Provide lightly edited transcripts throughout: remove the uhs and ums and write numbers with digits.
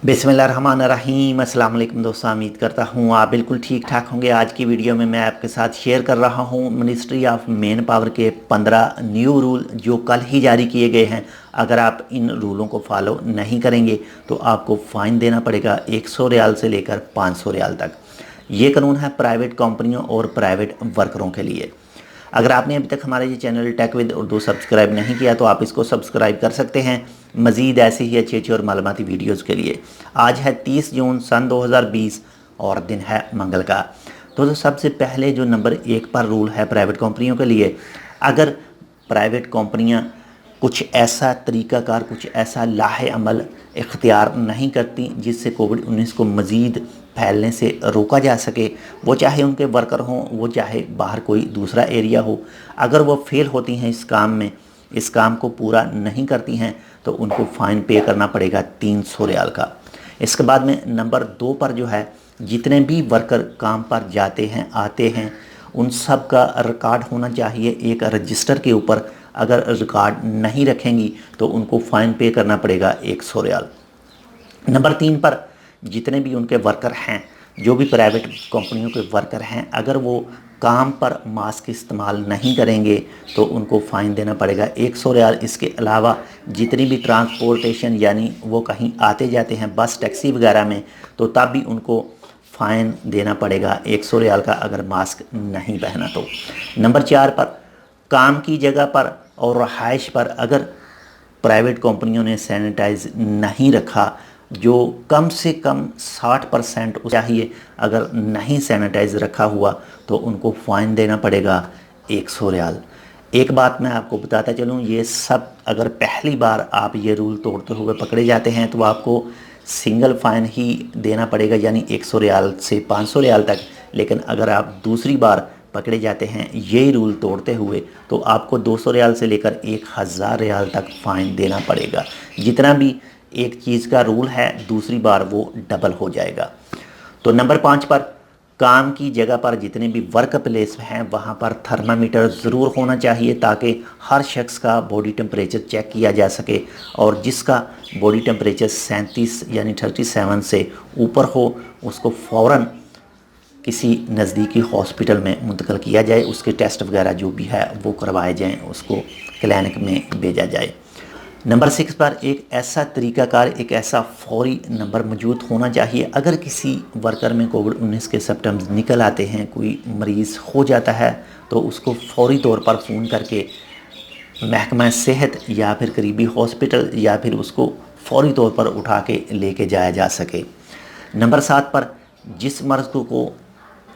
बिस्मिल्लाहिर्रहमानिर्रहीम। अस्सलाम वालेकुम दोस्तों, उम्मीद करता हूँ आप बिल्कुल ठीक ठाक होंगे। आज की वीडियो में मैं आपके साथ शेयर कर रहा हूँ मिनिस्ट्री ऑफ मैन पावर के 15 न्यू रूल जो कल ही जारी किए गए हैं। अगर आप इन रूलों को फॉलो नहीं करेंगे तो आपको फ़ाइन देना पड़ेगा 100 रियाल से लेकर 500 रियाल तक। ये कानून है प्राइवेट कंपनियों और प्राइवेट वर्करों के लिए। अगर आपने अभी तक हमारे ये channel tech with Urdu subscribe नहीं किया तो आप इसको सब्सक्राइब कर सकते हैं मज़ीद ऐसी ही अच्छी और मालूमाती वीडियोज़ के लिए। आज है 30 जून सन 2020 और दिन है मंगल का। तो सबसे पहले जो नंबर 1 पर रूल है प्राइवेट कंपनियों के लिए, अगर प्राइवेट कंपनियां कुछ ऐसा तरीक़ाकार, कुछ ऐसा लाहे अमल इख्तियार नहीं करती जिससे कोविड-19 को मज़ीद फैलने से रोका जा सके, वो चाहे उनके वर्कर हों, वो चाहे बाहर कोई दूसरा एरिया हो, अगर वो फेल होती हैं इस काम में, इस काम को पूरा नहीं करती हैं तो उनको फ़ाइन पे करना पड़ेगा 300 रियाल का। इसके बाद में नंबर 2 पर जो है, जितने भी वर्कर काम पर जाते हैं आते हैं उन सब का रिकॉर्ड होना चाहिए एक रजिस्टर के ऊपर। अगर रिकॉर्ड नहीं रखेंगी तो उनको फ़ाइन पे करना पड़ेगा 100 रियाल। नंबर 3 पर जितने भी उनके वर्कर हैं, जो भी प्राइवेट कंपनियों के वर्कर हैं, अगर वो काम पर मास्क इस्तेमाल नहीं करेंगे तो उनको फ़ाइन देना पड़ेगा 100 रियाल। इसके अलावा जितनी भी ट्रांसपोर्टेशन, यानी वो कहीं आते जाते हैं बस टैक्सी वगैरह में, तो तब भी उनको फ़ाइन देना पड़ेगा 100 रियाल का अगर मास्क नहीं पहना तो। नंबर 4 पर काम की जगह पर और रहाइश पर अगर प्राइवेट कंपनियों ने सैनिटाइज नहीं रखा, जो कम से कम 60% चाहिए, अगर नहीं सैनिटाइज रखा हुआ तो उनको फ़ाइन देना पड़ेगा 100 रियाल। एक बात मैं आपको बताता चलूँ, ये सब अगर पहली बार आप ये रूल तोड़ते हुए पकड़े जाते हैं तो आपको सिंगल फ़ाइन ही देना पड़ेगा, यानी 100 रियाल से 500 रियाल तक। लेकिन अगर आप दूसरी बार पकड़े जाते हैं यही रूल तोड़ते हुए तो आपको 200 रियाल से लेकर 1000 रियाल तक फ़ाइन देना पड़ेगा। जितना भी एक चीज़ का रूल है दूसरी बार वो डबल हो जाएगा। तो नंबर 5 पर काम की जगह पर जितने भी वर्क प्लेस हैं वहाँ पर थर्मामीटर ज़रूर होना चाहिए ताकि हर शख्स का बॉडी टेम्परेचर चेक किया जा सके, और जिसका बॉडी टेम्परेचर 37 यानी 37 से ऊपर हो उसको फ़ौरन किसी नज़दीकी हॉस्पिटल में मुंतकिल किया जाए, उसके टेस्ट वगैरह जो भी है वो करवाए जाएँ, उसको क्लिनिक में भेजा जाए। नंबर 6 पर एक ऐसा तरीक़ाकार, एक ऐसा फौरी नंबर मौजूद होना चाहिए। अगर किसी वर्कर में कोविड-19 के सिम्पटम्स निकल आते हैं, कोई मरीज़ हो जाता है, तो उसको फौरी तौर पर फ़ोन करके महकमा सेहत या फिर करीबी हॉस्पिटल या फिर उसको फौरी तौर पर उठा के लेके जाया जा सके। नंबर 7 पर जिस मर्ज़ को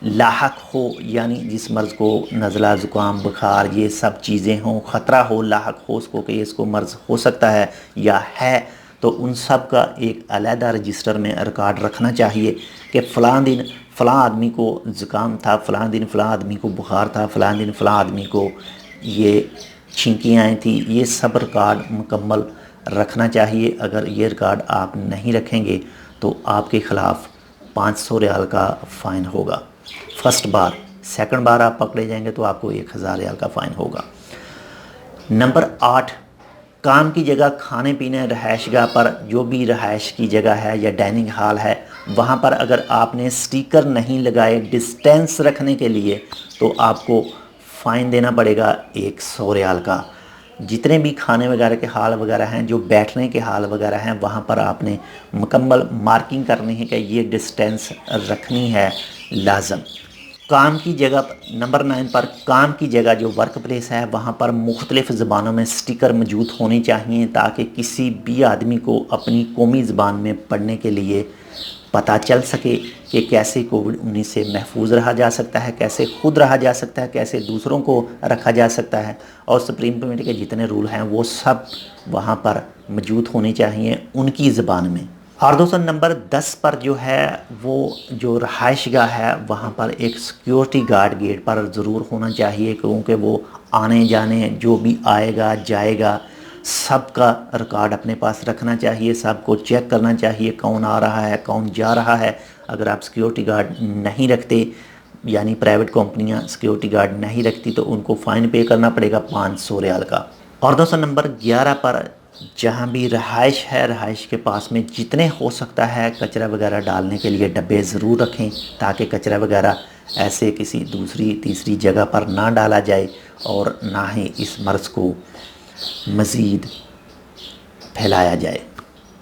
लाहक हो, यानी जिस मर्ज़ को नज़ला, ज़ुकाम, बुखार ये सब चीज़ें हों, ख़तरा हो लाहक हो उसको कि इसको मर्ज़ हो सकता है या है, तो उन सब का एक अलहदा रजिस्टर में रिकॉर्ड रखना चाहिए कि फ़लाँ दिन फ़लाँ आदमी को ज़ुकाम था, फ़लाँ दिन फ़लाँ आदमी को बुखार था, फ़लाँ दिन फ़लाँ आदमी को ये छींकें आई थी। ये सब रिकॉर्ड मुकम्मल रखना चाहिए। अगर ये रिकॉर्ड आप नहीं रखेंगे तो आपके ख़िलाफ़ 500 रियाल का फ़ाइन होगा फर्स्ट बार। सेकंड बार आप पकड़े जाएंगे तो आपको 1000 रियाल का फ़ाइन होगा। नंबर 8, काम की जगह, खाने पीने, रहायशगाह पर जो भी रहायश की जगह है या डाइनिंग हॉल है वहाँ पर अगर आपने स्टिकर नहीं लगाए डिस्टेंस रखने के लिए तो आपको फ़ाइन देना पड़ेगा 100 रियाल का। जितने भी खाने वगैरह के हाल वगैरह हैं, जो बैठने के हाल वगैरह हैं, वहाँ पर आपने मुकम्मल मार्किंग करनी है कि ये डिस्टेंस रखनी है लाजम। काम की जगह नंबर 9 पर काम की जगह जो वर्क प्लेस है वहाँ पर मुख्तलिफ़ ज़बानों में स्टिकर मौजूद होने चाहिए ताकि किसी भी आदमी को अपनी कौमी ज़बान में पढ़ने के लिए पता चल सके कि कैसे कोविड-19 से महफूज रहा जा सकता है, कैसे खुद रहा जा सकता है, कैसे दूसरों को रखा जा सकता है। और सुप्रीम कमेटी के जितने रूल हैं वो सब वहाँ पर मौजूद होने चाहिए उनकी ज़बान में। और दोस्तों नंबर 10 पर जो है वो जो रहायशगाह है वहाँ पर एक सिक्योरिटी गार्ड गेट पर ज़रूर होना चाहिए, क्योंकि वो आने जाने जो भी आएगा जाएगा सबका रिकॉर्ड अपने पास रखना चाहिए, सबको चेक करना चाहिए कौन आ रहा है कौन जा रहा है। अगर आप सिक्योरिटी गार्ड नहीं रखते, यानी प्राइवेट कंपनियां सिक्योरिटी गार्ड नहीं रखती, तो उनको फ़ाइन पे करना पड़ेगा 500 रियाल का। और दोस्तों नंबर 11 पर जहाँ भी रहाइश है, रहाइश के पास में जितने हो सकता है कचरा वगैरह डालने के लिए डब्बे ज़रूर रखें, ताकि कचरा वगैरह ऐसे किसी दूसरी तीसरी जगह पर ना डाला जाए और ना ही इस मर्ज़ को मज़ीद फैलाया जाए।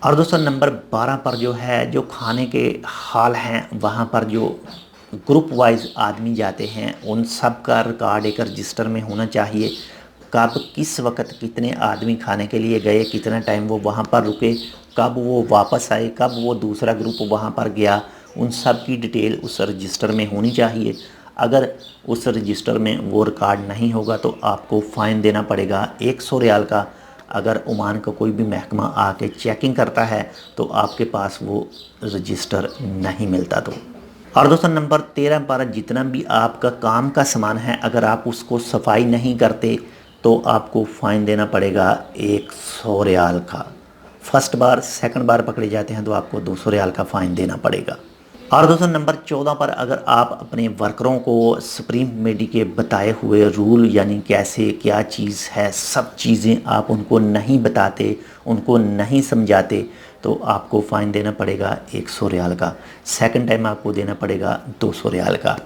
और दोस्तों नंबर 12 पर जो है, जो खाने के हाल हैं वहाँ पर जो ग्रुप वाइज आदमी जाते हैं उन सब का रिकॉर्ड एक रजिस्टर में होना चाहिए। कब किस वक्त कितने आदमी खाने के लिए गए, कितना टाइम वो वहाँ पर रुके, कब वो वापस आए, कब वो दूसरा ग्रुप वहाँ पर गया, उन सब की डिटेल उस रजिस्टर में होनी चाहिए। अगर उस रजिस्टर में वो रिकॉर्ड नहीं होगा तो आपको फ़ाइन देना पड़ेगा 100 रियाल का। अगर ओमान का कोई भी महकमा आके चेकिंग करता है तो आपके पास वो रजिस्टर नहीं मिलता। तो और दोस्तों नंबर 13 पर जितना भी आपका काम का सामान है, अगर आप उसको सफाई नहीं करते तो आपको फ़ाइन देना पड़ेगा 100 रियाल का। फर्स्ट बार सेकंड बार पकड़े जाते हैं तो आपको 200 रियाल का फ़ाइन देना पड़ेगा। और दोस्तों नंबर 14 पर अगर आप अपने वर्करों को सुप्रीम कमेटी के बताए हुए रूल यानी कैसे क्या चीज़ है सब चीज़ें आप उनको नहीं बताते, उनको नहीं समझाते, तो आपको फ़ाइन देना पड़ेगा 100 रियाल का। सेकंड टाइम आपको देना पड़ेगा 200 रियाल का।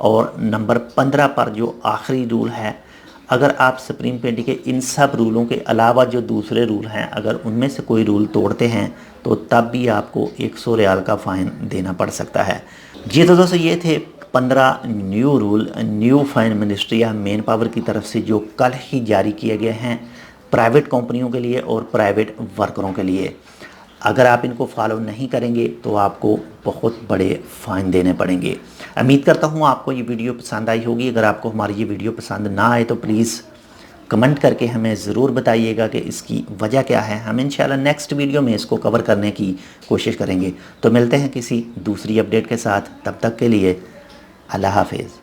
और नंबर 15 पर जो आखिरी रूल है, अगर आप सुप्रीम कमेटी के इन सब रूलों के अलावा जो दूसरे रूल हैं अगर उनमें से कोई रूल तोड़ते हैं तो तब भी आपको 100 रियाल का फ़ाइन देना पड़ सकता है। जी तो दोस्तों ये थे 15 new rule, new fine ministry या मेन पावर की तरफ से जो कल ही जारी किए गए हैं प्राइवेट कंपनियों के लिए और प्राइवेट वर्करों के लिए। अगर आप इनको फॉलो नहीं करेंगे तो आपको बहुत बड़े फ़ाइन देने पड़ेंगे। उम्मीद करता हूँ आपको ये वीडियो पसंद आई होगी। अगर आपको हमारी ये वीडियो पसंद ना आए तो प्लीज़ कमेंट करके हमें ज़रूर बताइएगा कि इसकी वजह क्या है। हम इंशाल्लाह नेक्स्ट वीडियो में इसको कवर करने की कोशिश करेंगे। तो मिलते हैं किसी दूसरी अपडेट के साथ, तब तक के लिए अल्लाह हाफिज़।